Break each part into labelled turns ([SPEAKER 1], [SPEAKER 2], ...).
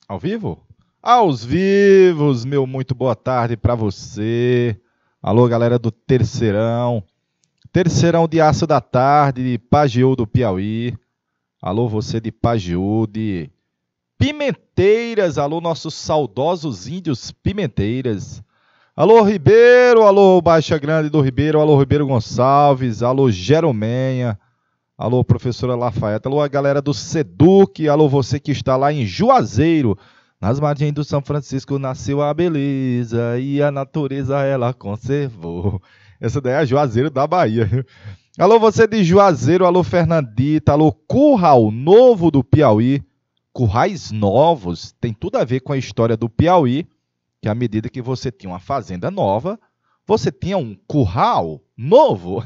[SPEAKER 1] Ao vivo? Aos vivos, meu muito boa tarde para você. Alô, galera do Terceirão. Terceirão de Aço da Tarde, de Pajeú do Piauí. Alô, você de Pajeú, de Pimenteiras. Alô, nossos saudosos índios Pimenteiras. Alô, Ribeiro. Alô, Baixa Grande do Ribeiro. Alô, Ribeiro Gonçalves. Alô, Jeromenha. Alô, professora Lafayette. Alô, a galera do Seduc. Alô, você que está lá em Juazeiro. Nas margens do São Francisco nasceu a beleza e a natureza ela conservou. Essa daí é a Juazeiro da Bahia. Alô, você de Juazeiro. Alô, Fernandita. Alô, Curral Novo do Piauí. Currais novos tem tudo a ver com a história do Piauí, que à medida que você tinha uma fazenda nova, você tinha um curral novo.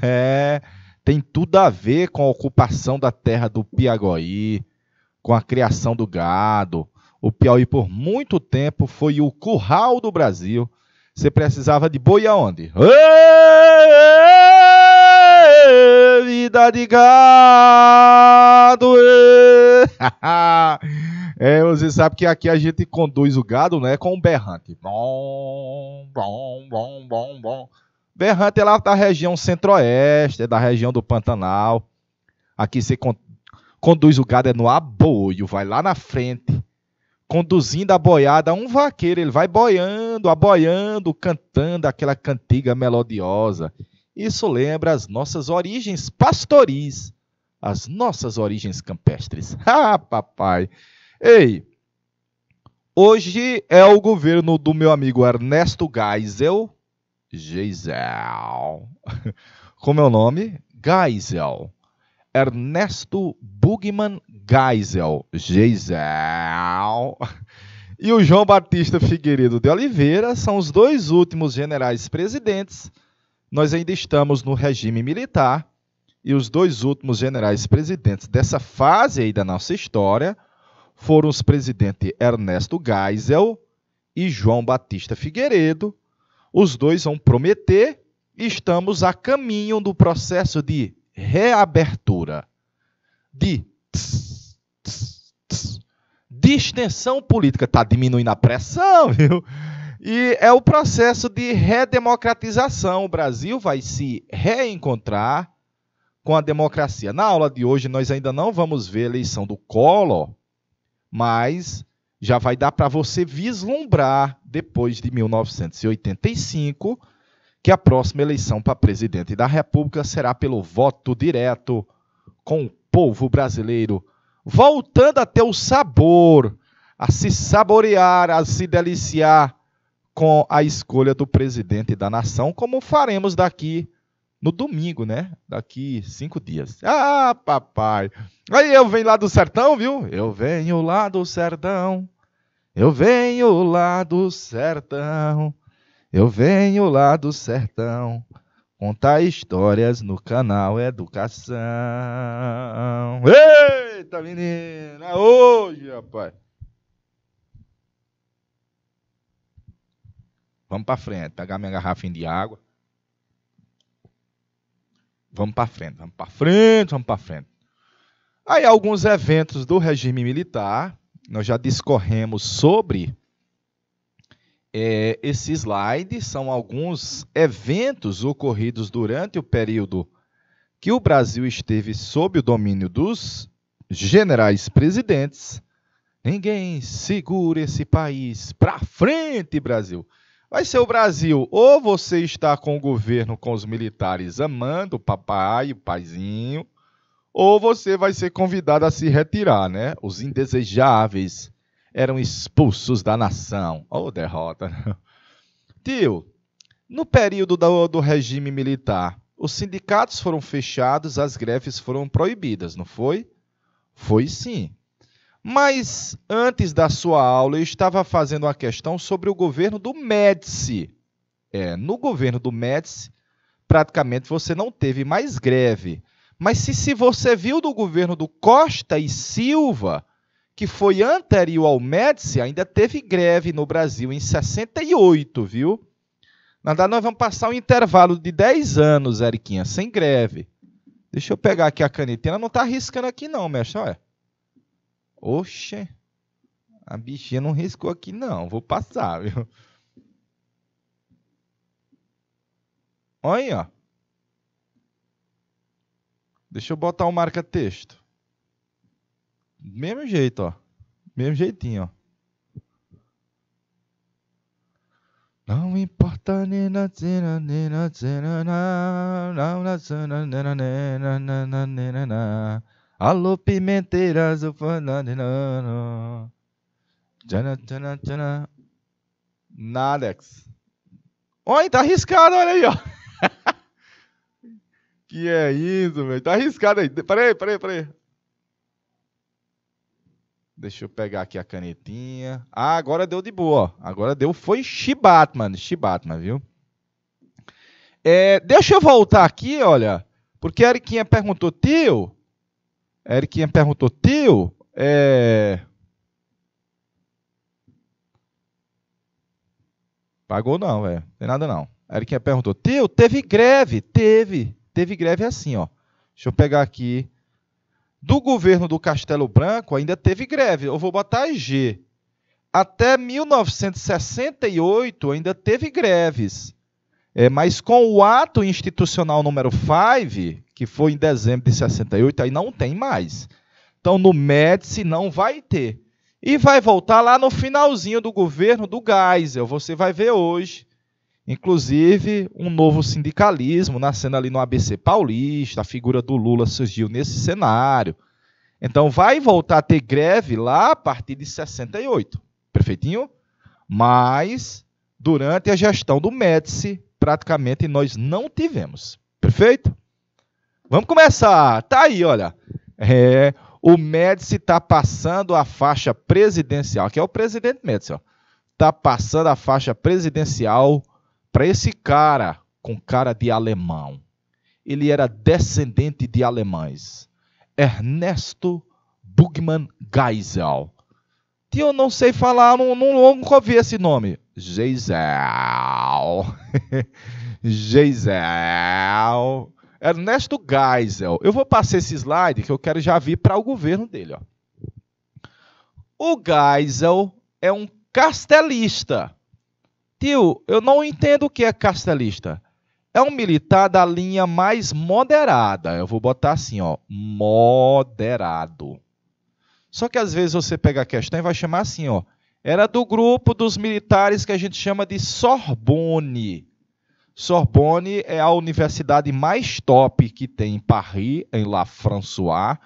[SPEAKER 1] Tem tudo a ver com a ocupação da terra do Piauí, com a criação do gado. O Piauí, por muito tempo, foi o curral do Brasil. Você precisava de boi aonde? Vida de gado! Você sabe que aqui a gente conduz o gado, né, com um berrante. Bom, bom, bom, bom, bom. Berrante é lá da região centro-oeste, é da região do Pantanal. Aqui você conduz o gado no aboio, vai lá na frente, conduzindo a boiada, um vaqueiro, ele vai boiando, aboiando, cantando aquela cantiga melodiosa. Isso lembra as nossas origens pastoris, as nossas origens campestres. Ah, papai! Ei, hoje é o governo do meu amigo Ernesto Geisel. Como é o nome? Geisel. Ernesto Bugman Geisel. E o João Batista Figueiredo de Oliveira são os dois últimos generais presidentes. Nós ainda estamos no regime militar. E os dois últimos generais presidentes dessa fase aí da nossa história foram os presidentes Ernesto Geisel e João Batista Figueiredo. Os dois vão prometer e estamos a caminho do processo de reabertura, de extensão política. Está diminuindo a pressão, viu? E é o processo de redemocratização. O Brasil vai se reencontrar com a democracia. Na aula de hoje nós ainda não vamos ver a eleição do Collor, mas já vai dar para você vislumbrar, depois de 1985, que a próxima eleição para presidente da República será pelo voto direto, com o povo brasileiro voltando a ter o sabor, a se saborear, a se deliciar com a escolha do presidente da nação, como faremos daqui no domingo, né? Daqui 5 dias. Ah, papai! Aí eu venho lá do sertão, viu? Eu venho lá do sertão. Eu venho lá do sertão. Eu venho lá do sertão. Contar histórias no canal Educação. Eita, menina! Hoje, rapaz! Vamos para frente. Pegar minha garrafinha de água. Vamos para frente, vamos para frente, vamos para frente. Aí alguns eventos do regime militar, nós já discorremos sobre esse slide, são alguns eventos ocorridos durante o período que o Brasil esteve sob o domínio dos generais presidentes. Ninguém segura esse país para frente, Brasil. Vai ser o Brasil, ou você está com o governo, com os militares amando o papai, o paizinho, ou você vai ser convidado a se retirar, né? Os indesejáveis eram expulsos da nação. Oh, derrota. Tio, no período do regime militar, os sindicatos foram fechados, as greves foram proibidas, não foi? Foi sim. Mas antes da sua aula, eu estava fazendo uma questão sobre o governo do Médici. No governo do Médici, praticamente você não teve mais greve. Mas se você viu do governo do Costa e Silva, que foi anterior ao Médici, ainda teve greve no Brasil em 68, viu? Na verdade, nós vamos passar um intervalo de 10 anos, Eriquinha, sem greve. Deixa eu pegar aqui a canetinha. Ela não está arriscando aqui não, mestre, olha. Oxe. A bichinha não riscou aqui, não. Vou passar, viu? Olha aí, ó. Deixa eu botar um marca-texto. Mesmo jeito, ó. Mesmo jeitinho, ó. Não importa, alô, pimenteiras, Nadex. Olha, tá arriscado, olha aí, ó. Que é isso, velho? Tá arriscado aí. Peraí. Deixa eu pegar aqui a canetinha. Ah, agora deu de boa, ó. Agora deu, foi Shibatman, viu? Deixa eu voltar aqui, olha. Porque a Eriquinha perguntou, tio. Pagou não, velho. Tem nada não. A Eriquinha perguntou, tio, teve greve? Teve greve assim, ó. Deixa eu pegar aqui. Do governo do Castelo Branco ainda teve greve. Eu vou botar G. Até 1968 ainda teve greves. Mas com o ato institucional número 5, que foi em dezembro de 68, aí não tem mais. Então no Médici não vai ter. E vai voltar lá no finalzinho do governo do Geisel. Você vai ver hoje. Inclusive, um novo sindicalismo nascendo ali no ABC Paulista, a figura do Lula surgiu nesse cenário. Então, vai voltar a ter greve lá a partir de 68, perfeitinho? Mas, durante a gestão do Médici, praticamente nós não tivemos, perfeito? Vamos começar. Tá aí, olha. O Médici está passando a faixa presidencial, aqui é o presidente Médici, está passando a faixa presidencial para esse cara com cara de alemão. Ele era descendente de alemães. Ernesto Bugmann Geisel. Eu não sei falar, nunca ouvi esse nome. Geisel. Geisel. Ernesto Geisel. Eu vou passar esse slide que eu quero já vir para o governo dele. Ó. O Geisel é um castelista. Tio, eu não entendo o que é castelista. É um militar da linha mais moderada. Eu vou botar assim, ó, moderado. Só que às vezes você pega a questão e vai chamar assim, ó. Era do grupo dos militares que a gente chama de Sorbonne. Sorbonne é a universidade mais top que tem em Paris, em La Françoise.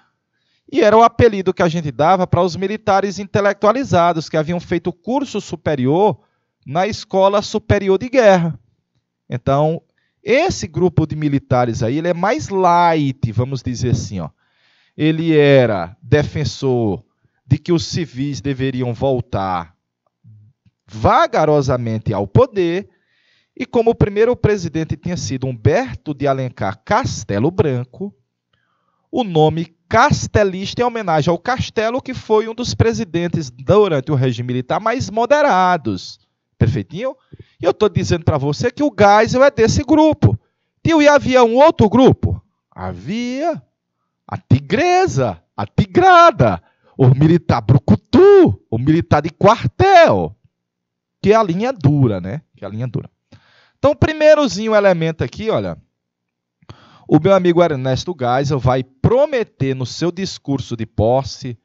[SPEAKER 1] E era o apelido que a gente dava para os militares intelectualizados que haviam feito curso superior na Escola Superior de Guerra. Então, esse grupo de militares aí, ele é mais light, vamos dizer assim, ó. Ele era defensor de que os civis deveriam voltar vagarosamente ao poder, e como o primeiro presidente tinha sido Humberto de Alencar Castelo Branco, o nome castelista em homenagem ao Castelo, que foi um dos presidentes durante o regime militar mais moderados. Perfeitinho? E eu estou dizendo para você que o Geisel é desse grupo. Tio, e havia um outro grupo? Havia a tigresa, a tigrada, o militar brucutu, o militar de quartel, que é a linha dura, né? Que é a linha dura. Então, o primeirozinho elemento aqui, olha, o meu amigo Ernesto Geisel vai prometer no seu discurso de posse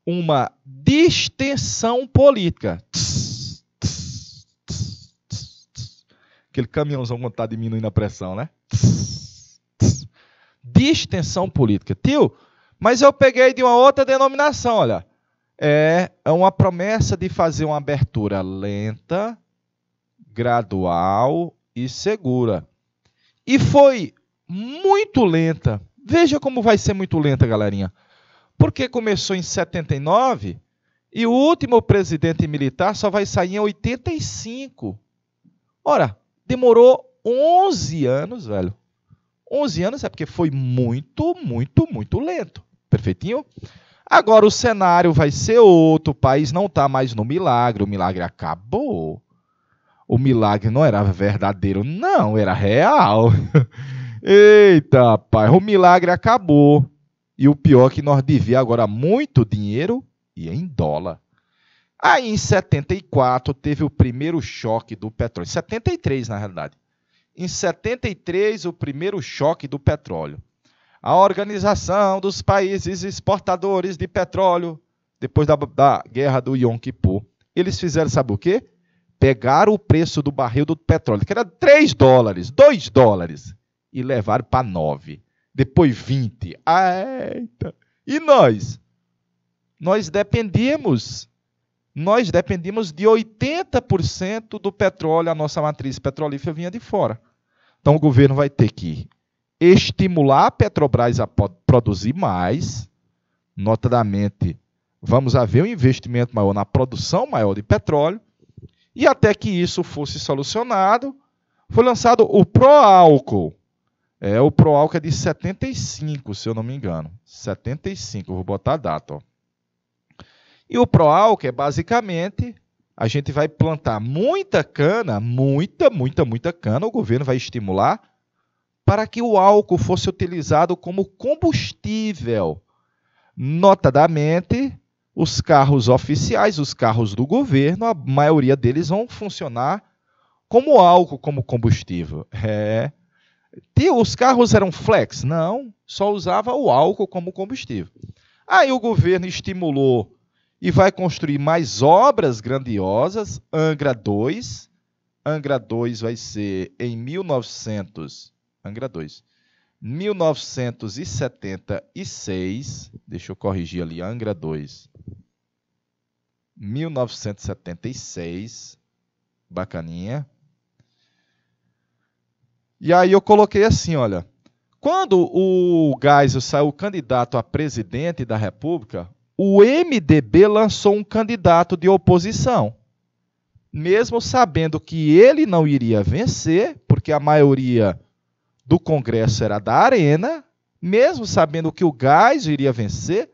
[SPEAKER 1] uma distensão política. Aquele caminhãozão quando está diminuindo a pressão, né? Distensão política. Tio, mas eu peguei de uma outra denominação, olha. É uma promessa de fazer uma abertura lenta, gradual e segura. E foi muito lenta. Veja como vai ser muito lenta, galerinha. Porque começou em 79 e o último presidente militar só vai sair em 85. Ora, demorou 11 anos, velho. 11 anos é porque foi muito lento. Perfeitinho? Agora o cenário vai ser outro. O país não está mais no milagre. O milagre acabou. O milagre não era verdadeiro, não. Era real. Eita, pai. O milagre acabou. E o pior é que nós devíamos agora muito dinheiro e em dólar. Aí, em 74, teve o primeiro choque do petróleo. 73, na realidade. Em 73, o primeiro choque do petróleo. A Organização dos Países Exportadores de Petróleo, depois da guerra do Yom Kippur, eles fizeram, sabe o quê? Pegaram o preço do barril do petróleo, que era 3 dólares, 2 dólares, e levaram para 9. Depois 20. Eita! E nós? Nós dependíamos de 80% do petróleo, a nossa matriz petrolífera vinha de fora. Então o governo vai ter que estimular a Petrobras a produzir mais, notadamente, vamos haver um investimento maior na produção maior de petróleo, e até que isso fosse solucionado, foi lançado o Proálcool. O Proálcool é de 75, se eu não me engano. 75, vou botar a data. Ó. E o Proálcool é basicamente, a gente vai plantar muita cana, muita cana, o governo vai estimular para que o álcool fosse utilizado como combustível. Notadamente, os carros oficiais, os carros do governo, a maioria deles vão funcionar como álcool, como combustível. Os carros eram flex? Não, só usava o álcool como combustível. Aí o governo estimulou e vai construir mais obras grandiosas. Angra 2. Angra 2 vai ser em 1976. Deixa eu corrigir ali. Angra 2. 1976. Bacaninha. E aí eu coloquei assim, olha. Quando o Geisel saiu candidato a presidente da República, o MDB lançou um candidato de oposição, mesmo sabendo que ele não iria vencer, porque a maioria do Congresso era da Arena, mesmo sabendo que o Geisel iria vencer,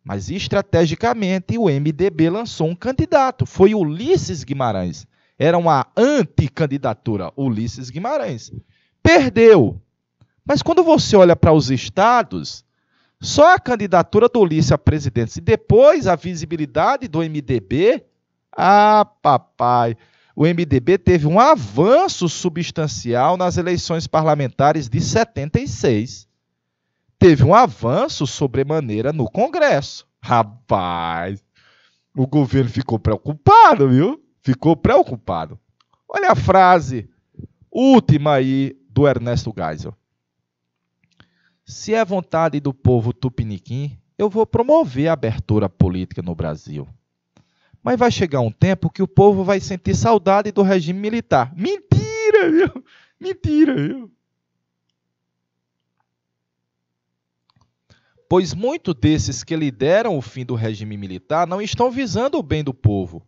[SPEAKER 1] mas estrategicamente o MDB lançou um candidato, foi Ulisses Guimarães. Era uma anticandidatura, Ulisses Guimarães. Perdeu. Mas quando você olha para os estados, só a candidatura do Ulisses à presidência e depois a visibilidade do MDB, papai, o MDB teve um avanço substancial nas eleições parlamentares de 76. Teve um avanço sobremaneira no Congresso. Rapaz, o governo ficou preocupado, viu? Ficou preocupado. Olha a frase última aí do Ernesto Geisel. Se é vontade do povo tupiniquim, eu vou promover a abertura política no Brasil. Mas vai chegar um tempo que o povo vai sentir saudade do regime militar. Mentira, viu? Mentira, viu? Pois muitos desses que lideram o fim do regime militar não estão visando o bem do povo,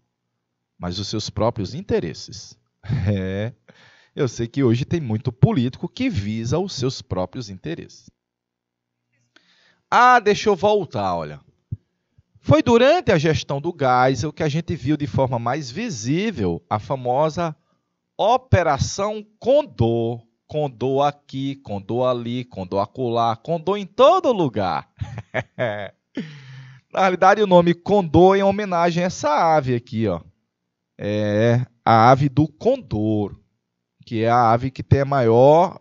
[SPEAKER 1] mas os seus próprios interesses. Eu sei que hoje tem muito político que visa os seus próprios interesses. Deixa eu voltar, olha. Foi durante a gestão do Geisel que a gente viu de forma mais visível a famosa Operação Condor. Condor aqui, Condor ali, Condor acolá, Condor em todo lugar. Na realidade, o nome Condor é em homenagem a essa ave aqui, ó. É a ave do condor, que é a ave que tem o maior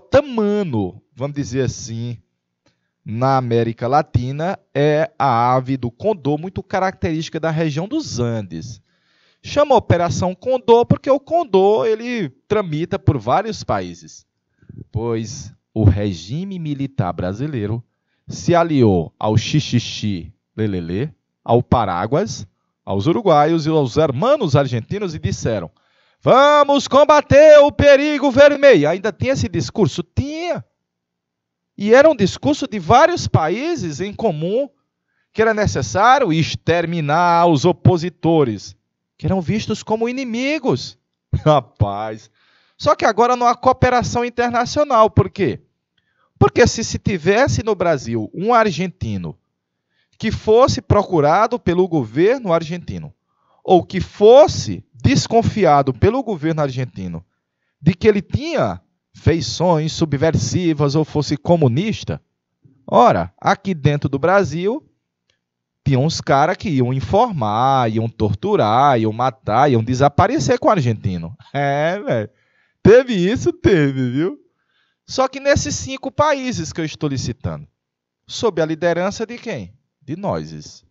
[SPEAKER 1] tamanho, vamos dizer assim, na América Latina, é a ave do condor, muito característica da região dos Andes. Chama Operação Condor porque o condor ele tramita por vários países, pois o regime militar brasileiro se aliou ao Xixixi Lelele, ao Paráguas, aos uruguaios e aos hermanos argentinos e disseram: vamos combater o perigo vermelho. Ainda tinha esse discurso? Tinha. E era um discurso de vários países em comum que era necessário exterminar os opositores, que eram vistos como inimigos. Rapaz. Só que agora não há cooperação internacional. Por quê? Porque se tivesse no Brasil um argentino que fosse procurado pelo governo argentino, ou que fosse desconfiado pelo governo argentino de que ele tinha feições subversivas ou fosse comunista, ora, aqui dentro do Brasil, tinha uns caras que iam informar, iam torturar, iam matar, iam desaparecer com o argentino. Velho. Teve isso? Teve, viu? Só que nesses 5 países que eu estou lhe citando, sob a liderança de quem? De nós.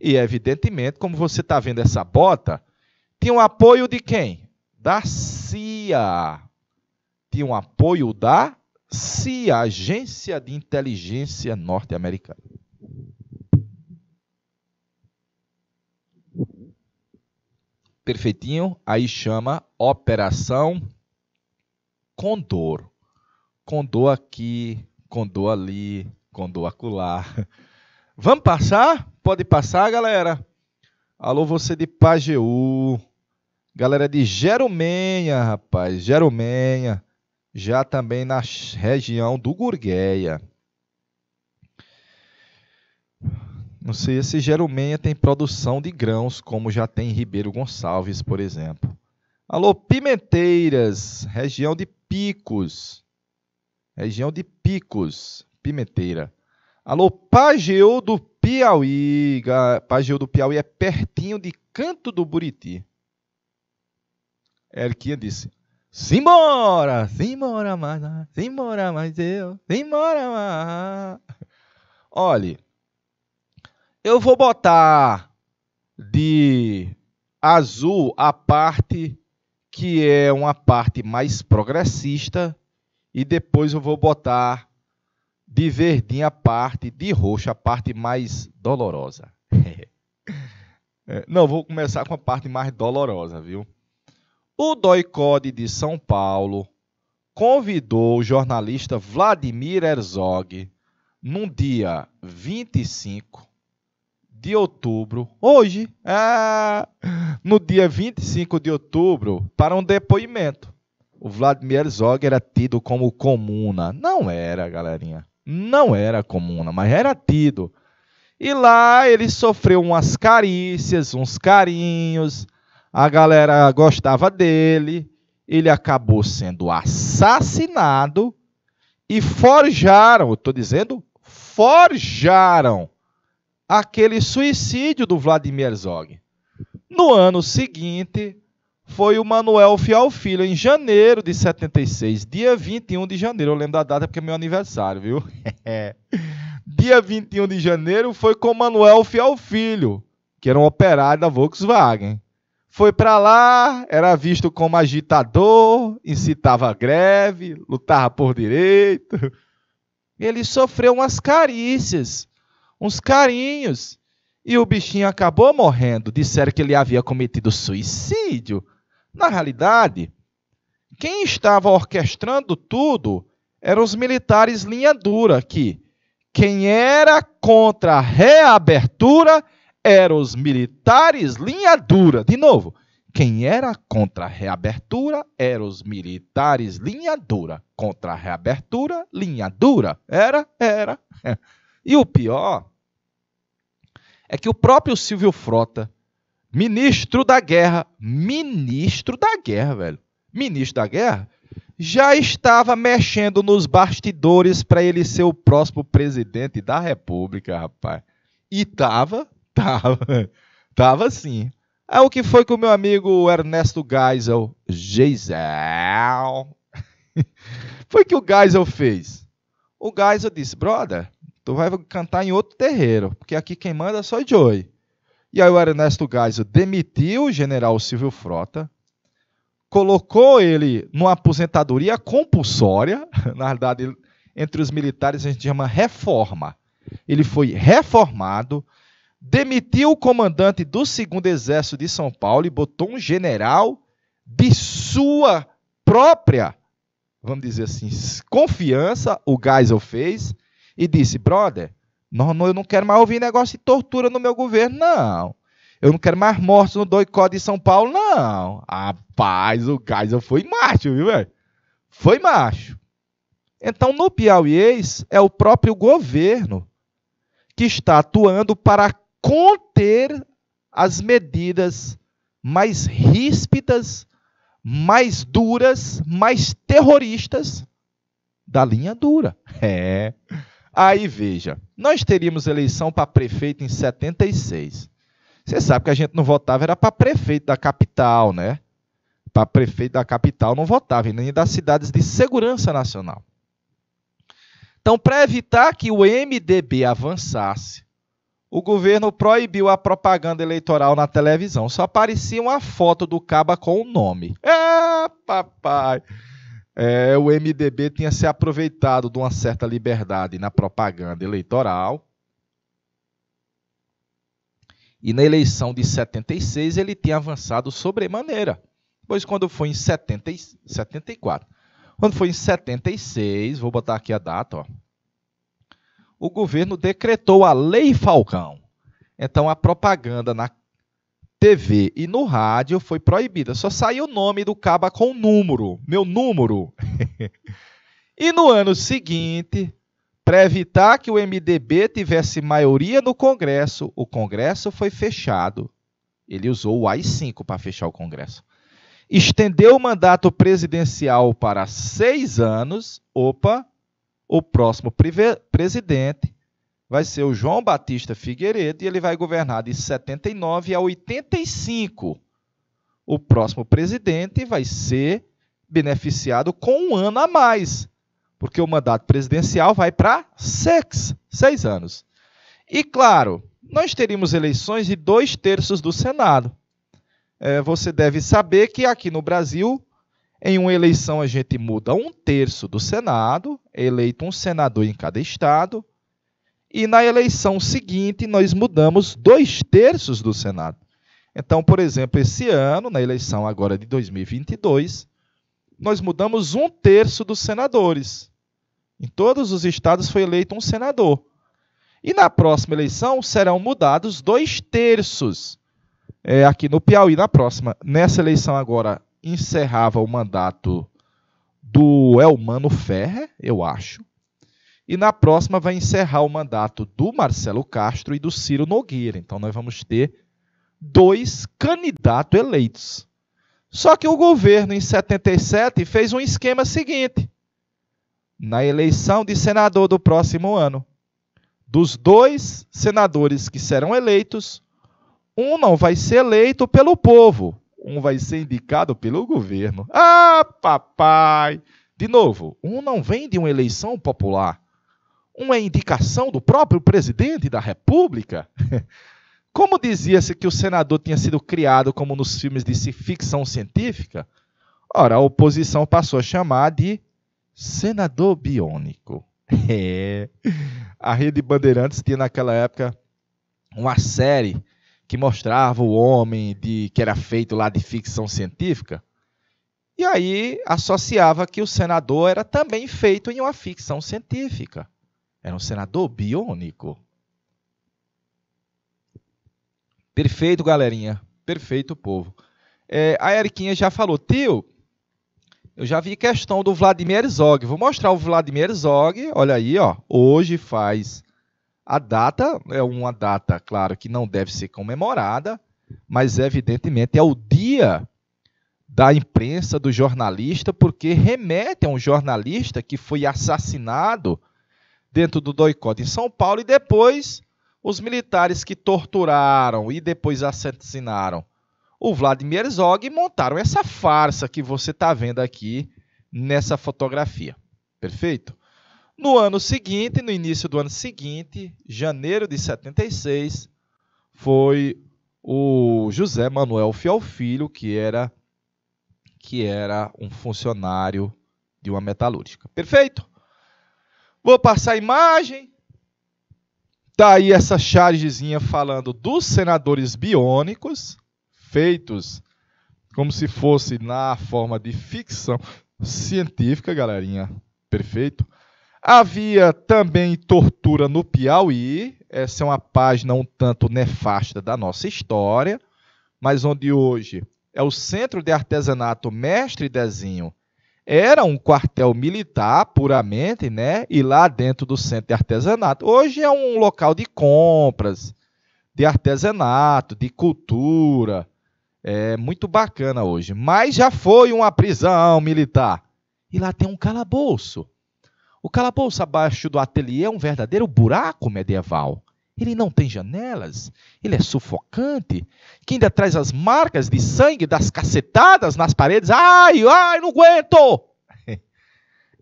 [SPEAKER 1] E, evidentemente, como você está vendo essa bota, tinha um apoio de quem? Da CIA. Tinha um apoio da CIA, Agência de Inteligência Norte-Americana. Perfeitinho, aí chama Operação Condor. Condor aqui, Condor ali, Condor acolá. Vamos passar? Pode passar, galera? Alô, você de Pajeú. Galera de Jerumenha, rapaz. Jerumenha. Já também na região do Gurgueia. Não sei se Jerumenha tem produção de grãos, como já tem em Ribeiro Gonçalves, por exemplo. Alô, Pimenteiras, região de Picos. Região de Picos, Pimenteira. Alô, Pajeú do Piauí. Pajeú do Piauí é pertinho de Canto do Buriti. Erquinha disse: simbora, simbora mais, simbora mais eu, simbora mais. Olha, eu vou botar de azul a parte que é uma parte mais progressista e depois eu vou botar de verdinho a parte de roxo, a parte mais dolorosa. Não, vou começar com a parte mais dolorosa, viu? O DOI-CODE de São Paulo convidou o jornalista Vladimir Herzog no dia 25 de outubro, hoje, no dia 25 de outubro, para um depoimento. O Vladimir Herzog era tido como comuna. Não era, galerinha. Não era comuna, mas era tido. E lá ele sofreu umas carícias, uns carinhos. A galera gostava dele. Ele acabou sendo assassinado. E forjaram, eu estou dizendo, forjaram aquele suicídio do Vladimir Herzog. No ano seguinte, foi o Manuel Fiel Filho, em janeiro de 76, dia 21 de janeiro. Eu lembro da data porque é meu aniversário, viu? Dia 21 de janeiro foi com o Manuel Fiel Filho, que era um operário da Volkswagen. Foi para lá, era visto como agitador, incitava a greve, lutava por direito. Ele sofreu umas carícias, uns carinhos. E o bichinho acabou morrendo. Disseram que ele havia cometido suicídio. Na realidade, quem estava orquestrando tudo eram os militares linha dura, que quem era contra a reabertura eram os militares linha dura. De novo, quem era contra a reabertura eram os militares linha dura. Contra a reabertura, linha dura. Era. E o pior é que o próprio Silvio Frota, ministro da guerra, velho, ministro da guerra, já estava mexendo nos bastidores para ele ser o próximo presidente da República, rapaz. E tava sim. É o que foi que o meu amigo Ernesto Geisel, foi que o Geisel fez. O Geisel disse: brother, tu vai cantar em outro terreiro, porque aqui quem manda só o Joey. E aí o Ernesto Geisel demitiu o general Silvio Frota, colocou ele numa aposentadoria compulsória. Na verdade, entre os militares a gente chama reforma. Ele foi reformado, demitiu o comandante do 2º Exército de São Paulo e botou um general de sua própria, vamos dizer assim, confiança. O Geisel fez e disse: brother, eu não quero mais ouvir negócio de tortura no meu governo, não. Eu não quero mais mortes no DOI-CODE de São Paulo, não. Rapaz, o Geisel foi macho, viu, velho? Foi macho. Então, no piauiês, é o próprio governo que está atuando para conter as medidas mais ríspidas, mais duras, mais terroristas da linha dura. Aí veja, nós teríamos eleição para prefeito em 76. Você sabe que a gente não votava, era para prefeito da capital, né? Para prefeito da capital não votava, e nem das cidades de segurança nacional. Então, para evitar que o MDB avançasse, o governo proibiu a propaganda eleitoral na televisão. Só aparecia uma foto do caba com o nome. Papai! O MDB tinha se aproveitado de uma certa liberdade na propaganda eleitoral. E na eleição de 76 ele tinha avançado sobremaneira. Pois quando foi em 74, quando foi em 76, vou botar aqui a data, ó, o governo decretou a Lei Falcão. Então a propaganda na TV e no rádio foi proibida. Só saiu o nome do caba com número, meu número. E no ano seguinte, para evitar que o MDB tivesse maioria no Congresso, o Congresso foi fechado. Ele usou o AI-5 para fechar o Congresso. Estendeu o mandato presidencial para 6 anos. O próximo presidente vai ser o João Batista Figueiredo e ele vai governar de 79 a 85. O próximo presidente vai ser beneficiado com 1 ano a mais, porque o mandato presidencial vai para 6 anos. E, claro, nós teríamos eleições de 2/3 do Senado. Você deve saber que aqui no Brasil, em uma eleição a gente muda 1/3 do Senado, é eleito um senador em cada estado, e na eleição seguinte nós mudamos 2/3 do Senado. Então, por exemplo, esse ano, na eleição agora de 2022, nós mudamos 1/3 dos senadores. Em todos os estados foi eleito um senador. E na próxima eleição serão mudados 2/3. Aqui no Piauí, nessa eleição agora, encerrava o mandato do Elmano Ferrer, eu acho. E na próxima vai encerrar o mandato do Marcelo Castro e do Ciro Nogueira. Então nós vamos ter 2 candidatos eleitos. Só que o governo, em 77, fez um esquema seguinte. Na eleição de senador do próximo ano, dos 2 senadores que serão eleitos, um não vai ser eleito pelo povo, um vai ser indicado pelo governo. Papai! De novo, um não vem de uma eleição popular, uma indicação do próprio presidente da República. Como dizia-se que o senador tinha sido criado como nos filmes de ficção científica, ora, a oposição passou a chamar de senador biônico. A Rede Bandeirantes tinha naquela época uma série que mostrava o homem que era feito lá de ficção científica, e aí associava que o senador era também feito em uma ficção científica. Era um senador biônico. Perfeito, galerinha. Perfeito, povo. A Eriquinha já falou, tio, eu já vi questão do Vladimir Herzog. Vou mostrar o Vladimir Herzog. Olha aí, ó. Hoje faz a data, é uma data, claro, que não deve ser comemorada, mas evidentemente é o dia da imprensa, do jornalista, porque remete a um jornalista que foi assassinado dentro do doicode em São Paulo e depois os militares que torturaram e depois assassinaram o Vladimir Herzog montaram essa farsa que você está vendo aqui nessa fotografia. Perfeito? No ano seguinte, no início do ano seguinte, janeiro de 76, foi o José Manuel Fiel Filho, que era um funcionário de uma metalúrgica. Perfeito? Vou passar a imagem. Está aí essa chargezinha falando dos senadores biônicos, feitos como se fosse na forma de ficção científica, galerinha. Perfeito? Havia também tortura no Piauí. Essa é uma página um tanto nefasta da nossa história, mas onde hoje é o Centro de Artesanato Mestre Dezinho. Era um quartel militar, puramente, né? E lá dentro do Centro de Artesanato, hoje é um local de compras, de artesanato, de cultura. É muito bacana hoje, mas já foi uma prisão militar. E lá tem um calabouço. O calabouço abaixo do ateliê é um verdadeiro buraco medieval. Ele não tem janelas, ele é sufocante, que ainda traz as marcas de sangue das cacetadas nas paredes. Ai, ai, não aguento!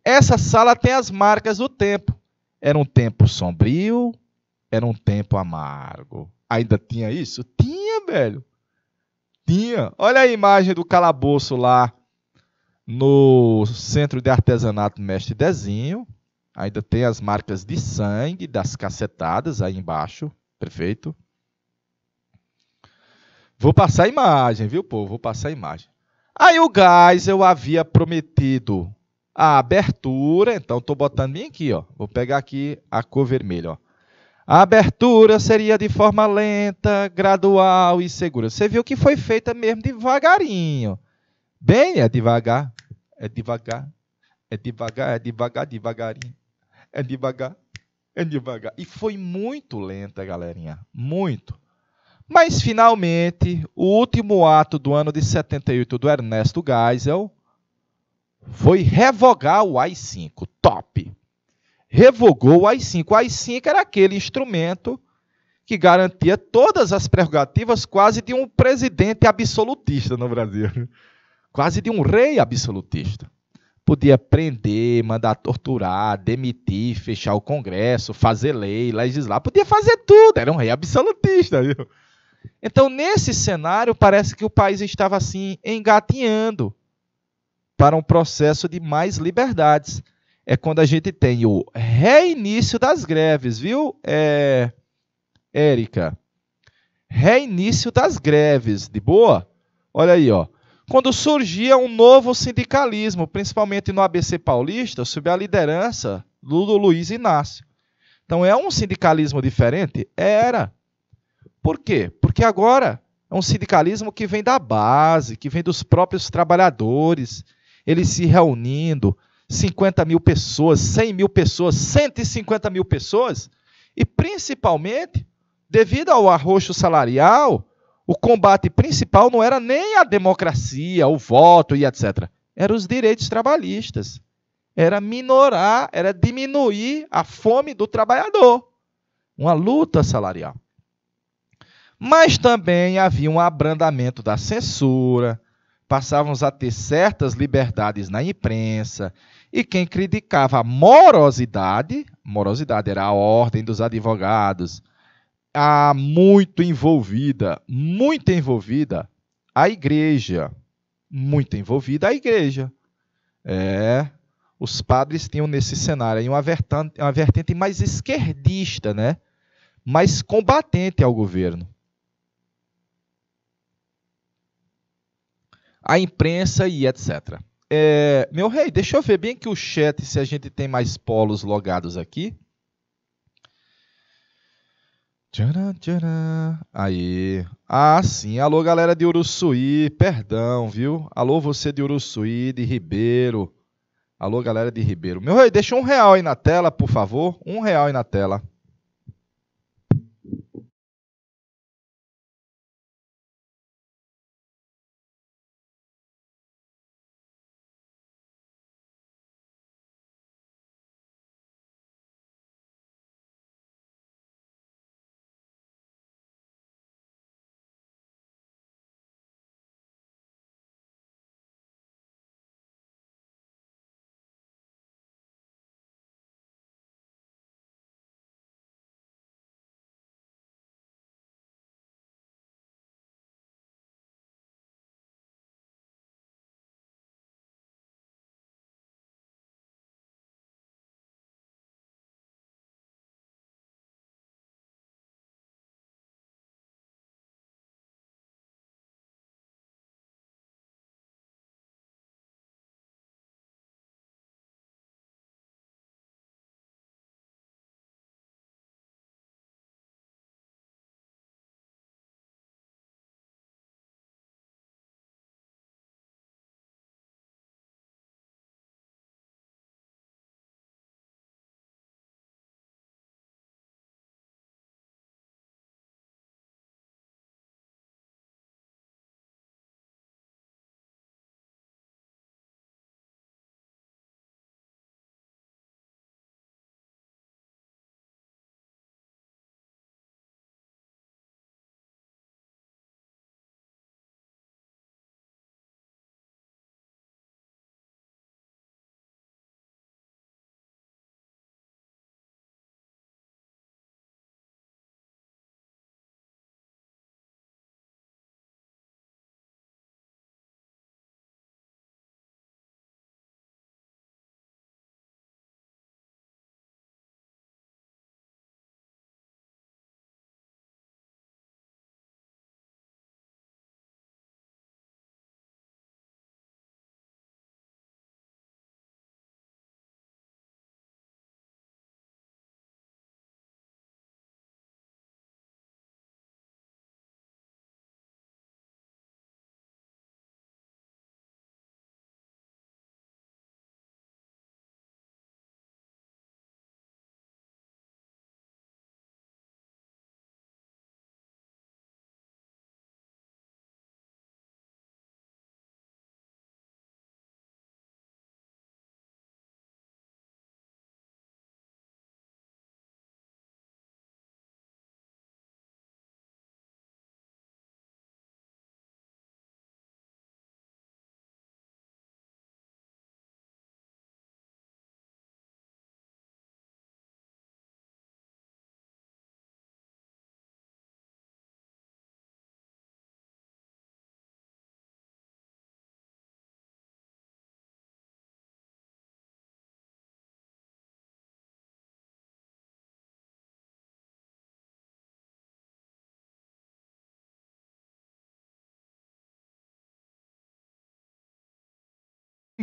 [SPEAKER 1] Essa sala tem as marcas do tempo. Era um tempo sombrio, era um tempo amargo. Ainda tinha isso? Tinha, velho. Tinha. Olha a imagem do calabouço lá no Centro de Artesanato Mestre Dezinho. Ainda tem as marcas de sangue das cacetadas aí embaixo. Perfeito. Vou passar a imagem, viu, povo? Vou passar a imagem. Aí o Geisel havia prometido a abertura. Então, estou botando bem aqui, ó. Vou pegar aqui a cor vermelha, ó. A abertura seria de forma lenta, gradual e segura. Você viu que foi feita mesmo devagarinho. Bem, é devagar, é devagar, é devagar, é devagar, devagarinho. É devagar, é devagar. E foi muito lenta, galerinha. Muito. Mas, finalmente, o último ato do ano de 78 do Ernesto Geisel foi revogar o AI-5. Top! Revogou o AI-5. O AI-5 era aquele instrumento que garantia todas as prerrogativas quase de um presidente absolutista no Brasil. Quase de um rei absolutista. Podia prender, mandar torturar, demitir, fechar o Congresso, fazer lei, legislar. Podia fazer tudo. Era um rei absolutista, viu? Então, nesse cenário, parece que o país estava assim engatinhando para um processo de mais liberdades. É quando a gente tem o reinício das greves, viu, Érica? Reinício das greves, de boa? Olha aí, ó. Quando surgia um novo sindicalismo, principalmente no ABC Paulista, sob a liderança do Luiz Inácio. Então, é um sindicalismo diferente? Era. Por quê? Porque agora é um sindicalismo que vem da base, que vem dos próprios trabalhadores, eles se reunindo, 50 mil pessoas, 100 mil pessoas, 150 mil pessoas, e principalmente, devido ao arroxo salarial, o combate principal não era nem a democracia, o voto e etc. Eram os direitos trabalhistas. Era minorar, era diminuir a fome do trabalhador. Uma luta salarial. Mas também havia um abrandamento da censura, passávamos a ter certas liberdades na imprensa, e quem criticava a morosidade era a ordem dos advogados, muito envolvida a igreja, muito envolvida a igreja. Os padres tinham nesse cenário aí uma vertente mais esquerdista, né? Mais combatente ao governo. A imprensa e etc. Meu rei, deixa eu ver bem aqui o chat se a gente tem mais polos logados aqui. Tcharam, tcharam. Aí. Ah, sim. Alô, galera de Uruçuí. Perdão, viu? Alô, você de Uruçuí, de Ribeiro. Alô, galera de Ribeiro. Meu rei, deixa R$1 aí na tela, por favor. R$1 aí na tela.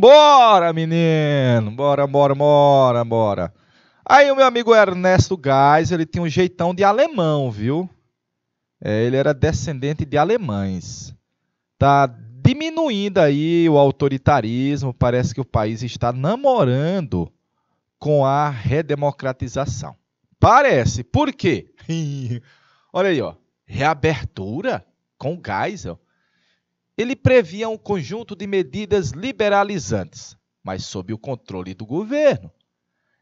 [SPEAKER 1] Bora, menino! Bora, bora, bora, bora. Aí o meu amigo Ernesto Geisel, ele tinha um jeitão de alemão, viu? Ele era descendente de alemães. Tá diminuindo aí o autoritarismo, parece que o país está namorando com a redemocratização. Parece. Por quê? Olha aí, ó. Reabertura com Geisel. Ele previa um conjunto de medidas liberalizantes, mas sob o controle do governo.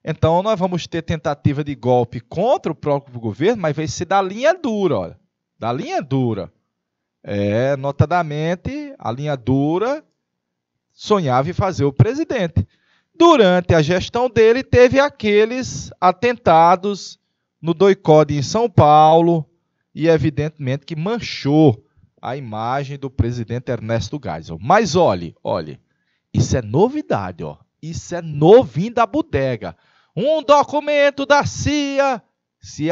[SPEAKER 1] Então, nós vamos ter tentativa de golpe contra o próprio governo, mas vai ser da linha dura, olha. Da linha dura. Notadamente, a linha dura sonhava em fazer o presidente. Durante a gestão dele, teve aqueles atentados no doicode em São Paulo e, evidentemente, que manchou a imagem do presidente Ernesto Geisel. Mas olhe, isso é novidade, ó. Isso é novinho da bodega. Um documento da CIA,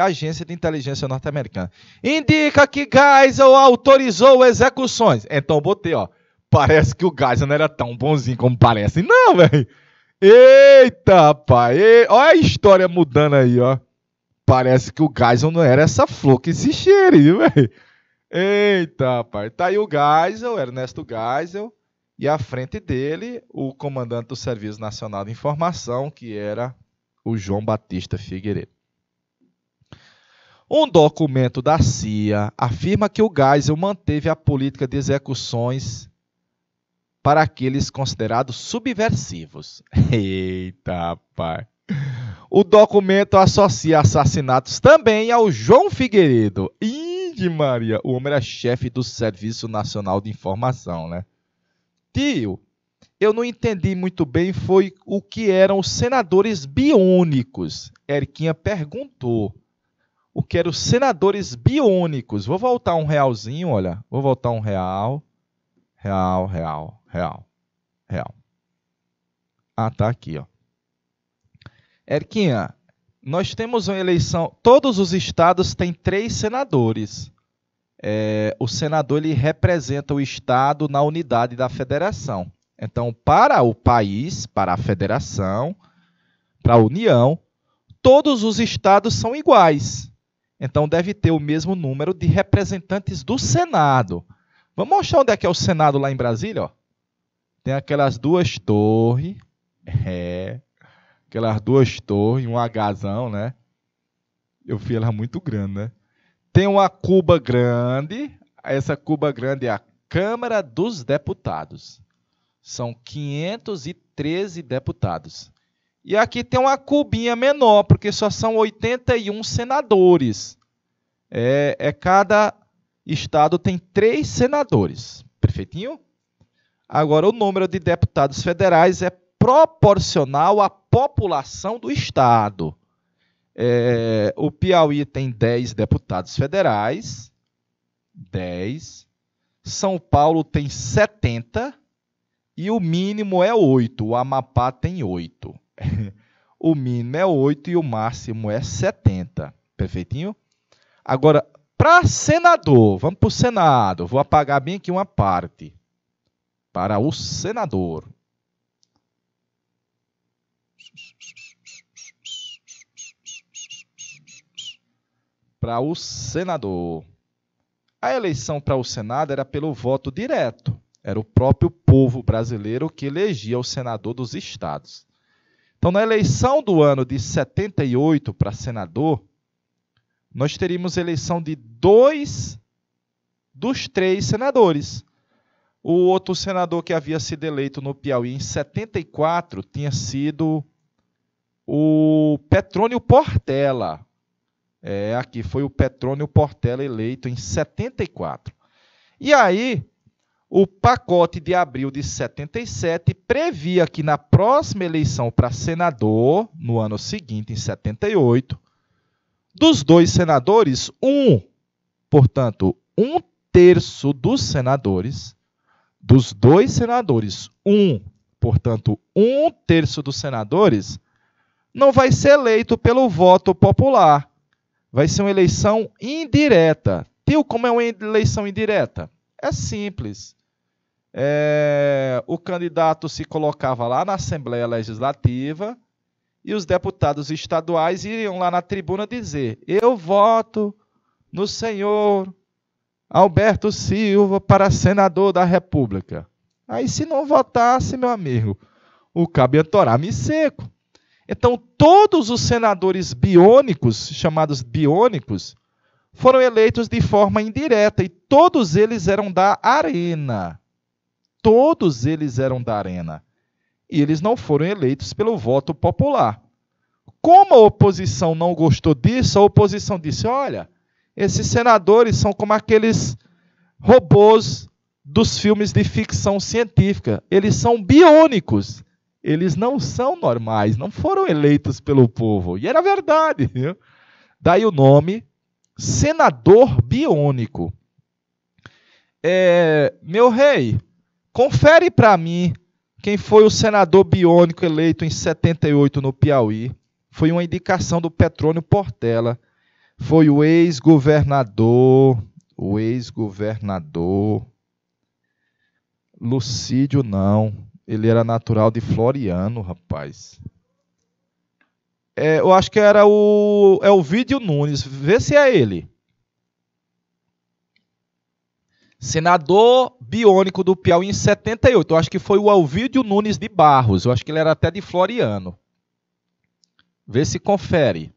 [SPEAKER 1] Agência de Inteligência Norte-Americana, indica que Geisel autorizou execuções. Então, botei, ó. Parece que o Geisel não era tão bonzinho como parece. Não, velho. Eita, rapaz. Olha a história mudando aí, ó. Parece que o Geisel não era essa flor que se cheira, velho. Eita, rapaz. Tá aí o Geisel, Ernesto Geisel, e à frente dele, o comandante do Serviço Nacional de Informação, que era o João Batista Figueiredo. Um documento da CIA afirma que o Geisel manteve a política de execuções para aqueles considerados subversivos. Eita, rapaz. O documento associa assassinatos também ao João Figueiredo. Ih, Maria, o homem era chefe do Serviço Nacional de Informação, né? Tio, eu não entendi muito bem foi o que eram os senadores biônicos. Erquinha perguntou. O que eram os senadores biônicos? Vou voltar um realzinho, olha. Vou voltar um real. Real. Ah, tá aqui, ó. Erquinha, nós temos uma eleição... Todos os estados têm 3 senadores. O senador ele representa o estado na unidade da federação. Então, para o país, para a federação, para a União, todos os estados são iguais. Então, deve ter o mesmo número de representantes do Senado. Vamos mostrar onde é que é o Senado lá em Brasília? Ó. Tem aquelas 2 torres. Aquelas 2 torres, um Hzão, né? Eu vi ela muito grande, né? Tem uma cuba grande. Essa cuba grande é a Câmara dos Deputados. São 513 deputados. E aqui tem uma cubinha menor, porque só são 81 senadores. Cada estado tem 3 senadores. Perfeitinho? Agora, o número de deputados federais é proporcional à população do estado. O Piauí tem 10 deputados federais. 10. São Paulo tem 70. E o mínimo é 8. O Amapá tem 8. O mínimo é 8 e o máximo é 70. Perfeitinho? Agora, para senador, vamos para o Senado. Vou apagar bem aqui uma parte. Para o senador. Para o senador. A eleição para o Senado era pelo voto direto. Era o próprio povo brasileiro que elegia o senador dos estados. Então, na eleição do ano de 78 para senador, nós teríamos eleição de 2 dos 3 senadores. O outro senador que havia sido eleito no Piauí em 74 tinha sido o Petrônio Portela. Aqui foi o Petrônio Portela eleito em 74. E aí, o pacote de abril de 77 previa que na próxima eleição para senador, no ano seguinte, em 78, dos 2 senadores, portanto, 1/3 dos senadores, dos 2 senadores, portanto, 1/3 dos senadores, não vai ser eleito pelo voto popular. Vai ser uma eleição indireta. Tio, como é uma eleição indireta? É simples. O candidato se colocava lá na Assembleia Legislativa e os deputados estaduais iriam lá na tribuna dizer: eu voto no senhor Alberto Silva para senador da República. Aí, se não votasse, meu amigo, o cabo ia torar-me seco. Então, todos os senadores biônicos, chamados biônicos, foram eleitos de forma indireta e todos eles eram da Arena. Todos eles eram da Arena. E eles não foram eleitos pelo voto popular. Como a oposição não gostou disso, a oposição disse: olha, esses senadores são como aqueles robôs dos filmes de ficção científica. Eles são biônicos. Eles não são normais, não foram eleitos pelo povo. E era verdade. Viu? Daí o nome, senador biônico. Meu rei, confere para mim quem foi o senador biônico eleito em 78 no Piauí. Foi uma indicação do Petrônio Portela. Foi o ex-governador Lucídio, não. Ele era natural de Floriano, rapaz. Eu acho que era o Elvídio Nunes. Vê se é ele. Senador biônico do Piauí em 78. Eu acho que foi o Elvídio Nunes de Barros. Eu acho que ele era até de Floriano. Vê se confere.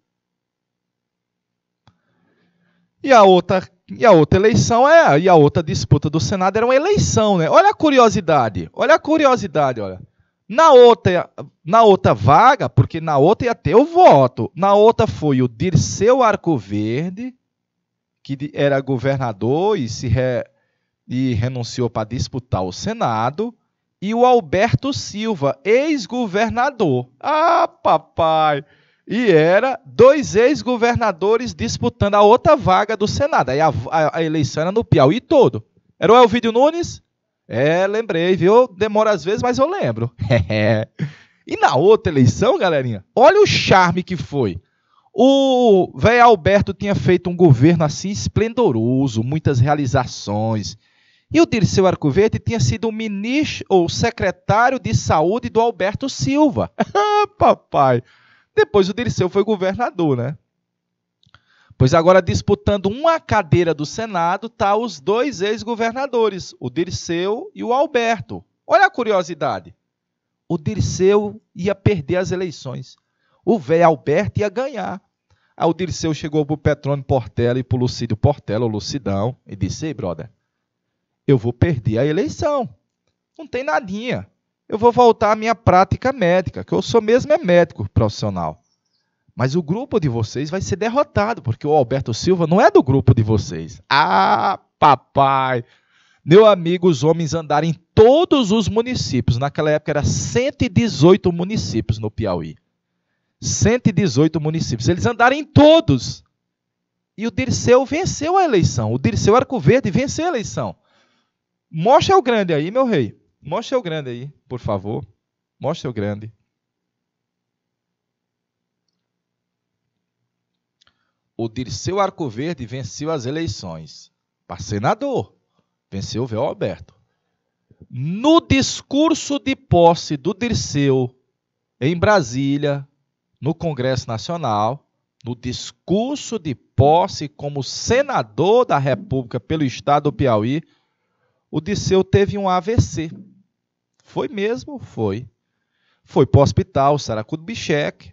[SPEAKER 1] E a outra eleição e a outra disputa do Senado era uma eleição, né? Olha a curiosidade. Olha. Na outra vaga, porque na outra ia ter o voto. Na outra foi o Dirceu Arcoverde, que era governador e renunciou para disputar o Senado, e o Alberto Silva, ex-governador. Ah, papai! E era 2 ex-governadores disputando a outra vaga do Senado. Aí a eleição era no Piauí todo. Era o Elvídio Nunes? Lembrei, viu? Demora às vezes, mas eu lembro. E na outra eleição, galerinha, olha o charme que foi. O velho Alberto tinha feito um governo assim esplendoroso, muitas realizações. E o Dirceu Arcoverde tinha sido o ministro ou secretário de saúde do Alberto Silva. Papai! Depois o Dirceu foi governador, né? Pois agora, disputando uma cadeira do Senado, tá os 2 ex-governadores, o Dirceu e o Alberto. Olha a curiosidade. O Dirceu ia perder as eleições. O velho Alberto ia ganhar. Aí o Dirceu chegou para o Petrônio Portela e para o Lucídio Portela, o Lucidão, e disse: ei, brother, eu vou perder a eleição. Não tem nadinha. Eu vou voltar à minha prática médica, que eu sou mesmo médico profissional. Mas o grupo de vocês vai ser derrotado, porque o Alberto Silva não é do grupo de vocês. Ah, papai! Meu amigo, os homens andaram em todos os municípios. Naquela época era 118 municípios no Piauí. 118 municípios. Eles andaram em todos. E o Dirceu venceu a eleição. O Dirceu Arcoverde venceu a eleição. Mostra o grande aí, meu rei. Mostra o grande aí, por favor. Mostra o grande. O Dirceu Arcoverde venceu as eleições para senador. Venceu o velho Alberto. No discurso de posse do Dirceu em Brasília, no Congresso Nacional, no discurso de posse como senador da República pelo estado do Piauí, o Dirceu teve um AVC. Foi mesmo? Foi. Foi para o hospital Saracudo Bichec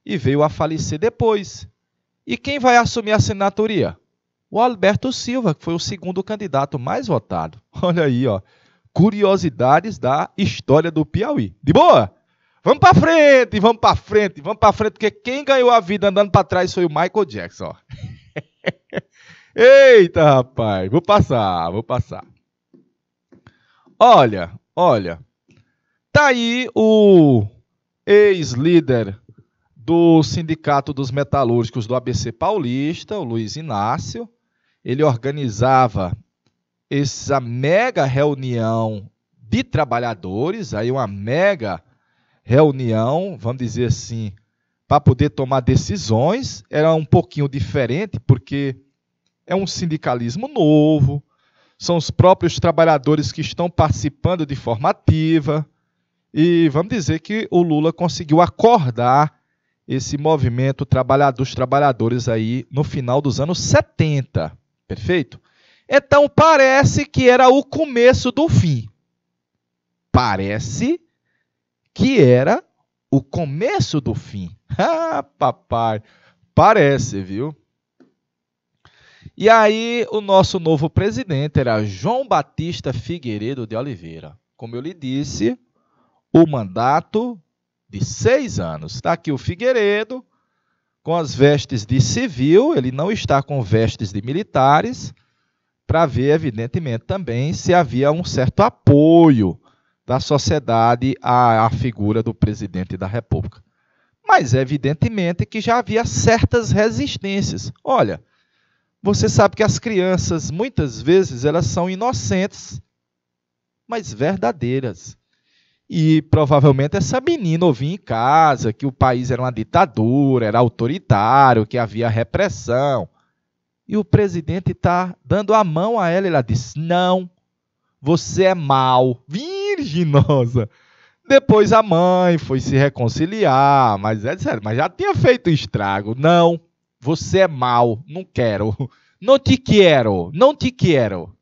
[SPEAKER 1] e veio a falecer depois. E quem vai assumir a senatoria? O Alberto Silva, que foi o segundo candidato mais votado. Olha aí, ó. Curiosidades da história do Piauí. De boa? Vamos para frente, vamos para frente, porque quem ganhou a vida andando para trás foi o Michael Jackson. Ó. Eita, rapaz, vou passar. Olha, tá aí o ex-líder do Sindicato dos Metalúrgicos do ABC Paulista, o Luiz Inácio. Ele organizava essa mega reunião de trabalhadores, aí uma mega reunião, vamos dizer assim, para poder tomar decisões. Era um pouquinho diferente, porque é um sindicalismo novo, são os próprios trabalhadores que estão participando de forma ativa. E vamos dizer que o Lula conseguiu acordar esse movimento dos trabalhadores aí no final dos anos 70. Perfeito? Então parece que era o começo do fim. Parece que era o começo do fim. Ah, papai, parece, viu? E aí o nosso novo presidente era João Batista Figueiredo de Oliveira. Como eu lhe disse, o mandato de 6 anos. Está aqui o Figueiredo, com as vestes de civil, ele não está com vestes de militares, para ver, evidentemente, também se havia um certo apoio da sociedade à figura do presidente da República. Mas, evidentemente, que já havia certas resistências. Olha, você sabe que as crianças, muitas vezes, elas são inocentes, mas verdadeiras. E provavelmente essa menina ouvia em casa que o país era uma ditadura, era autoritário, que havia repressão. E o presidente está dando a mão a ela e ela diz, não, você é mau, virginosa. Depois a mãe foi se reconciliar, mas é sério, mas já tinha feito estrago. Não, você é mau, não quero, não te quero, não te quero.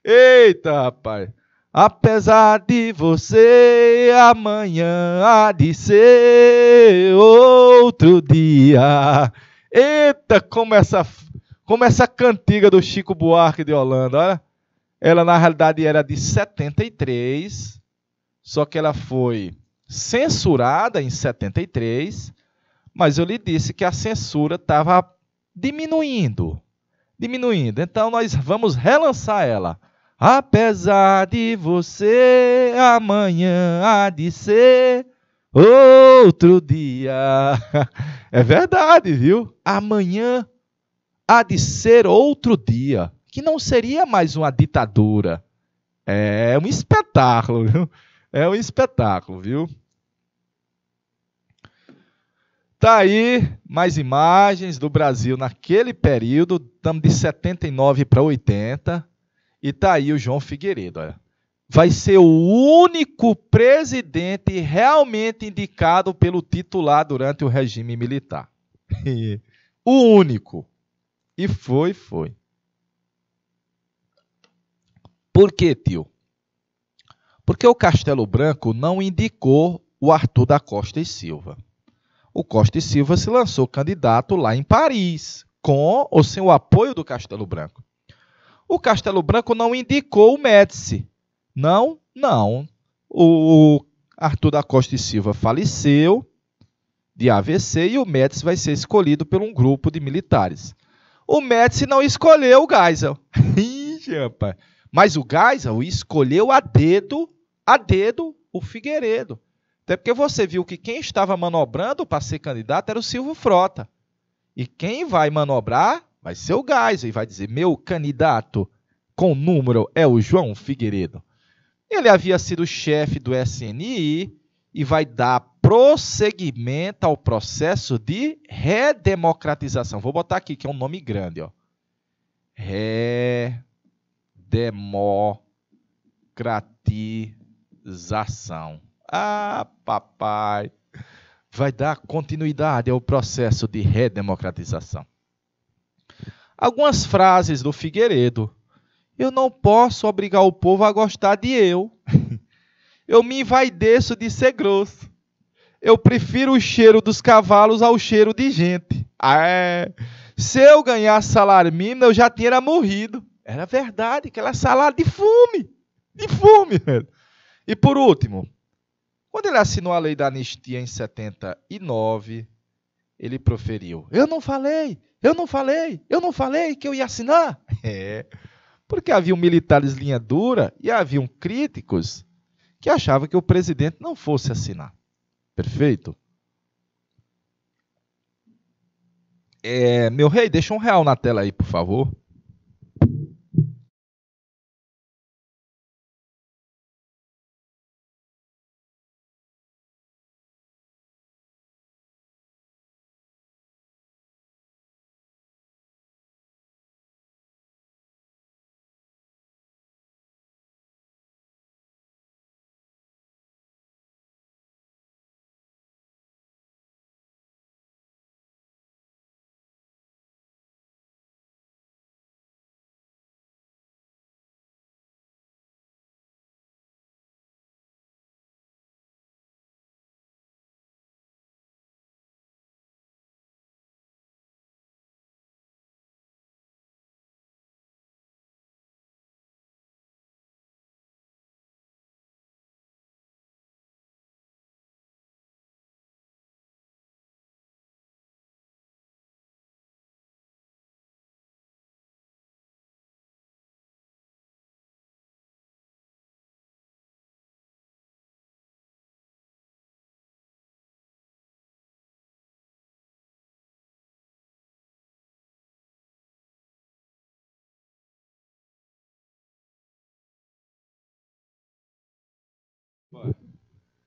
[SPEAKER 1] Eita, rapaz. Apesar de você, amanhã há de ser outro dia. Eita, como essa cantiga do Chico Buarque de Holanda, olha. Ela, na realidade, era de 73, só que ela foi censurada em 73, mas eu lhe disse que a censura estava diminuindo. Então, nós vamos relançar ela. Apesar de você, amanhã há de ser outro dia. É verdade, viu? Amanhã há de ser outro dia, que não seria mais uma ditadura. É um espetáculo, viu? É um espetáculo, viu? Tá aí mais imagens do Brasil naquele período, estamos de 79 para 80, e tá aí o João Figueiredo, olha. Vai ser o único presidente realmente indicado pelo titular durante o regime militar. O único. E foi. Por quê, tio? Porque o Castelo Branco não indicou o Arthur da Costa e Silva. O Costa e Silva se lançou candidato lá em Paris, com ou sem o apoio do Castelo Branco. O Castelo Branco não indicou o Médici. Não. O Arthur da Costa e Silva faleceu de AVC e o Médici vai ser escolhido por um grupo de militares. O Médici não escolheu o Geisel. Ixi, rapaz. Mas o Geisel escolheu a dedo o Figueiredo. Até porque você viu que quem estava manobrando para ser candidato era o Silvio Frota. E quem vai manobrar vai ser o Geisel e vai dizer, meu candidato com número é o João Figueiredo. Ele havia sido chefe do SNI e vai dar prosseguimento ao processo de redemocratização. Vou botar aqui, que é um nome grande, ó. Redemocratização. Ah, papai. Vai dar continuidade ao processo de redemocratização. Algumas frases do Figueiredo. Eu não posso obrigar o povo a gostar de eu. Eu me envaideço de ser grosso. Eu prefiro o cheiro dos cavalos ao cheiro de gente. Se eu ganhasse salário mínimo, eu já tinha morrido. Era verdade, que era salário de fome. De fome, velho. E por último, quando ele assinou a lei da anistia em 79, ele proferiu, eu não falei que eu ia assinar. Porque haviam militares linha dura e haviam críticos que achavam que o presidente não fosse assinar. Perfeito? Meu rei, deixa R$1 na tela aí, por favor.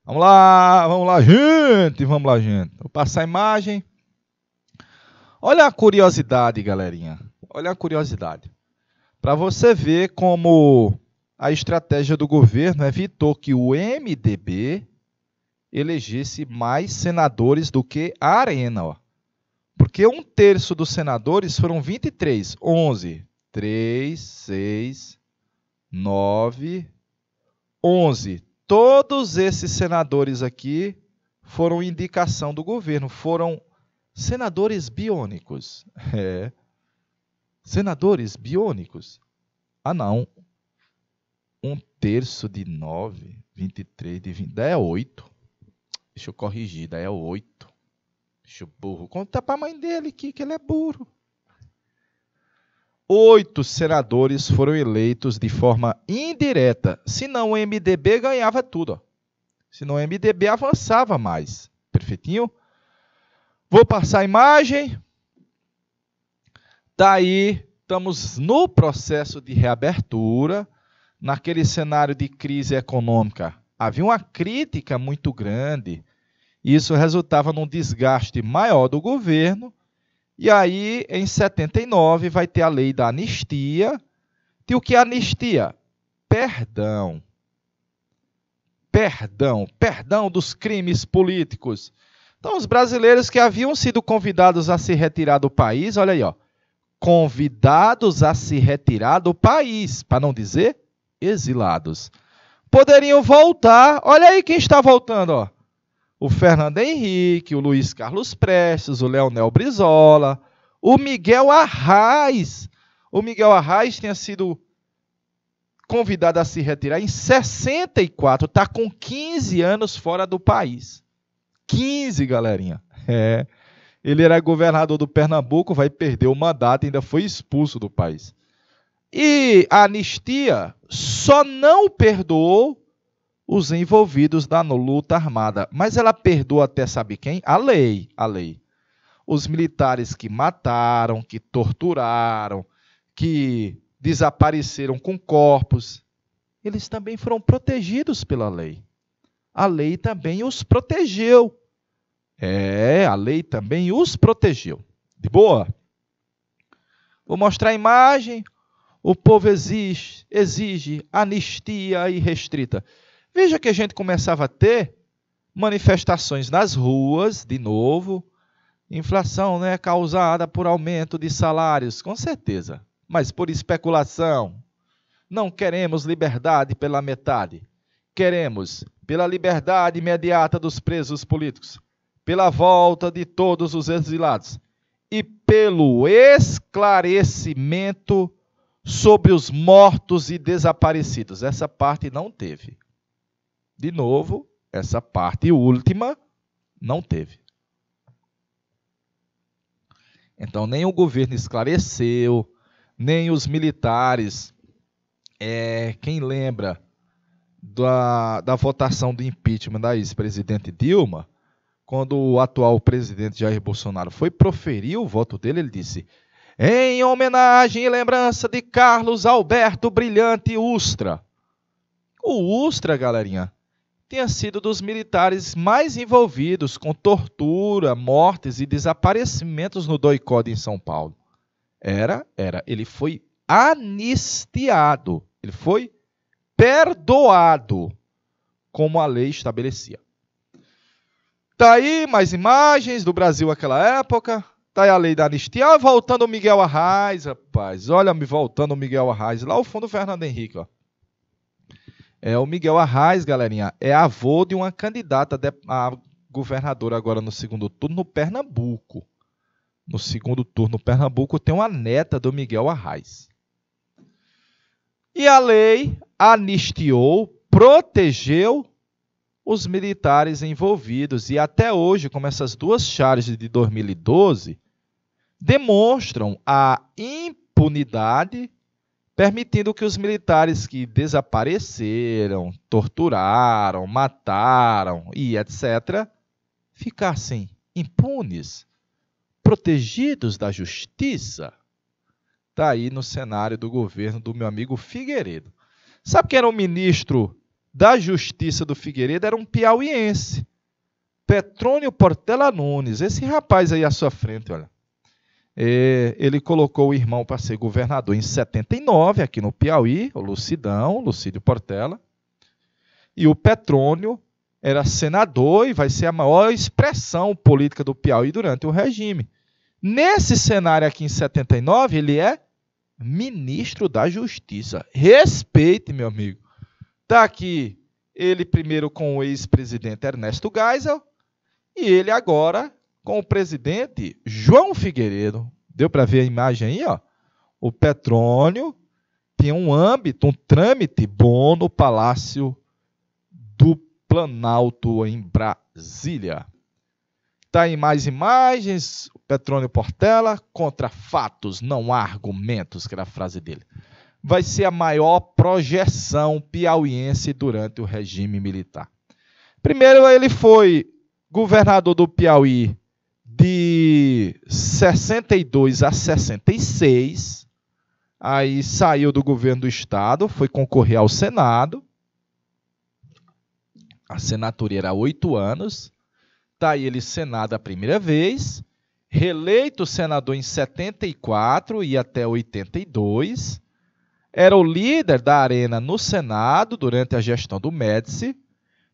[SPEAKER 1] vamos lá, gente, vamos lá, gente. Vou passar a imagem. Olha a curiosidade, galerinha. Olha a curiosidade. Para você ver como a estratégia do governo evitou que o MDB elegesse mais senadores do que a Arena. Ó. Porque 1/3 dos senadores foram 23. 11, 3, 6, 9, 11. Todos esses senadores aqui foram indicação do governo. Foram senadores biônicos. É. Senadores biônicos. Ah, não. 1/3 de 9, 23 de 20. Daí é 8. Deixa eu corrigir, daí é 8. Deixa eu burro. Conta para a mãe dele que ele é burro. 8 senadores foram eleitos de forma indireta. Senão o MDB ganhava tudo. Ó. Senão o MDB avançava mais. Perfeitinho? Vou passar a imagem. Daí, estamos no processo de reabertura. Naquele cenário de crise econômica, havia uma crítica muito grande. E isso resultava num desgaste maior do governo. E aí, em 79, vai ter a lei da anistia. E o que é anistia? Perdão. Perdão dos crimes políticos. Então, os brasileiros que haviam sido convidados a se retirar do país, olha aí, ó, convidados a se retirar do país, para não dizer exilados, poderiam voltar. Olha aí quem está voltando, ó. O Fernando Henrique, o Luiz Carlos Prestes, o Leonel Brizola, o Miguel Arraes. O Miguel Arraes tinha sido convidado a se retirar em 64, está com 15 anos fora do país. 15, galerinha. É. Ele era governador do Pernambuco, vai perder o mandato, ainda foi expulso do país. E a anistia só não perdoou os envolvidos na luta armada. Mas ela perdoa até sabe quem? A lei. Os militares que mataram, que torturaram, que desapareceram com corpos, eles também foram protegidos pela lei. A lei também os protegeu. A lei também os protegeu. De boa? Vou mostrar a imagem. O povo exige anistia irrestrita. Veja que a gente começava a ter manifestações nas ruas, de novo. Inflação, né, causada por aumento de salários, com certeza. Mas por especulação. Não queremos liberdade pela metade. Queremos pela liberdade imediata dos presos políticos, pela volta de todos os exilados e pelo esclarecimento sobre os mortos e desaparecidos. Essa parte não teve. De novo, essa parte última não teve. Então, nem o governo esclareceu, nem os militares. Quem lembra da votação do impeachment da ex-presidente Dilma, quando o atual presidente Jair Bolsonaro foi proferir o voto dele, ele disse: em homenagem e lembrança de Carlos Alberto Brilhante Ustra. O Ustra, galerinha, tinha sido dos militares mais envolvidos com tortura, mortes e desaparecimentos no doicode em São Paulo. Ele foi anistiado, ele foi perdoado, como a lei estabelecia. Tá aí mais imagens do Brasil naquela época. Tá aí a lei da anistia. Voltando o Miguel Arraes, rapaz. Olha, me voltando o Miguel Arraes. Lá ao fundo o Fernando Henrique, ó. O Miguel Arraes, galerinha, é avô de uma candidata a governadora agora no segundo turno no Pernambuco. No segundo turno no Pernambuco tem uma neta do Miguel Arraes. E a lei anistiou, protegeu os militares envolvidos. E até hoje, como essas duas charges de 2012 demonstram a impunidade, permitindo que os militares que desapareceram, torturaram, mataram e etc., ficassem impunes, protegidos da justiça. Está aí no cenário do governo do meu amigo Figueiredo. Sabe quem era o ministro da Justiça do Figueiredo era um piauiense, Petrônio Portela Nunes. Esse rapaz aí à sua frente, olha. Ele colocou o irmão para ser governador em 79, aqui no Piauí, o Lucidão, Lucídio Portela. E o Petrônio era senador e vai ser a maior expressão política do Piauí durante o regime. Nesse cenário aqui em 79, ele é ministro da Justiça. Respeite, meu amigo. Está aqui ele primeiro com o ex-presidente Ernesto Geisel e ele agora com o presidente João Figueiredo. Deu para ver a imagem aí, ó? O Petrônio tinha um âmbito, um trâmite bom no Palácio do Planalto, em Brasília. Está aí mais imagens. O Petrônio Portela, contra fatos, não há argumentos, que era a frase dele. Vai ser a maior projeção piauiense durante o regime militar. Primeiro, ele foi governador do Piauí de 62 a 66, aí saiu do governo do estado, foi concorrer ao Senado, a senadoria era 8 anos, está aí ele Senado a primeira vez, reeleito senador em 74 e até 82, era o líder da Arena no Senado durante a gestão do Médici,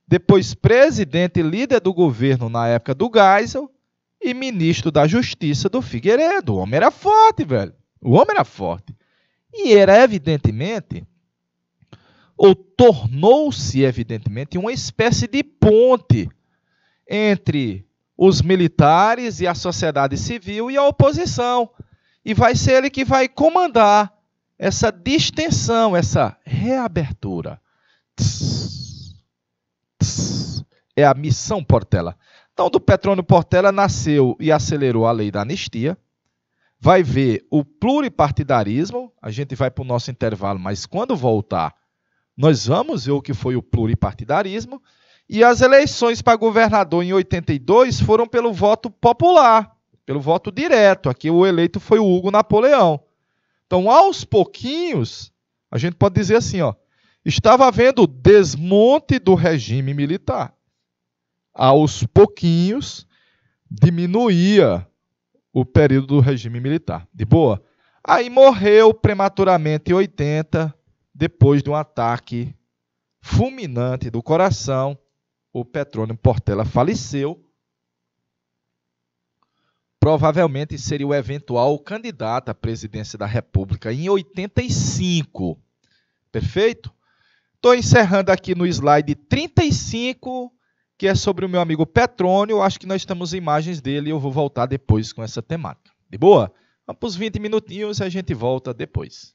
[SPEAKER 1] depois presidente e líder do governo na época do Geisel, e ministro da Justiça do Figueiredo. O homem era forte, velho. O homem era forte. E era, evidentemente, ou tornou-se, evidentemente, uma espécie de ponte entre os militares e a sociedade civil e a oposição. E vai ser ele que vai comandar essa distensão, essa reabertura. É a missão Portela. Então, do Petrônio Portela nasceu e acelerou a lei da anistia. Vai ver o pluripartidarismo. A gente vai para o nosso intervalo, mas quando voltar, nós vamos ver o que foi o pluripartidarismo. E as eleições para governador em 82 foram pelo voto popular, pelo voto direto. Aqui o eleito foi o Hugo Napoleão. Então, aos pouquinhos, a gente pode dizer assim, ó, estava havendo desmonte do regime militar. Aos pouquinhos, diminuía o período do regime militar. De boa? Aí morreu prematuramente em 80, depois de um ataque fulminante do coração. O Petrônio Portela faleceu. Provavelmente seria o eventual candidato à presidência da República em 85. Perfeito? Estou encerrando aqui no slide 35, que é sobre o meu amigo Petrônio. Acho que nós temos imagens dele e eu vou voltar depois com essa temática. De boa? Vamos para os 20 minutinhos e a gente volta depois.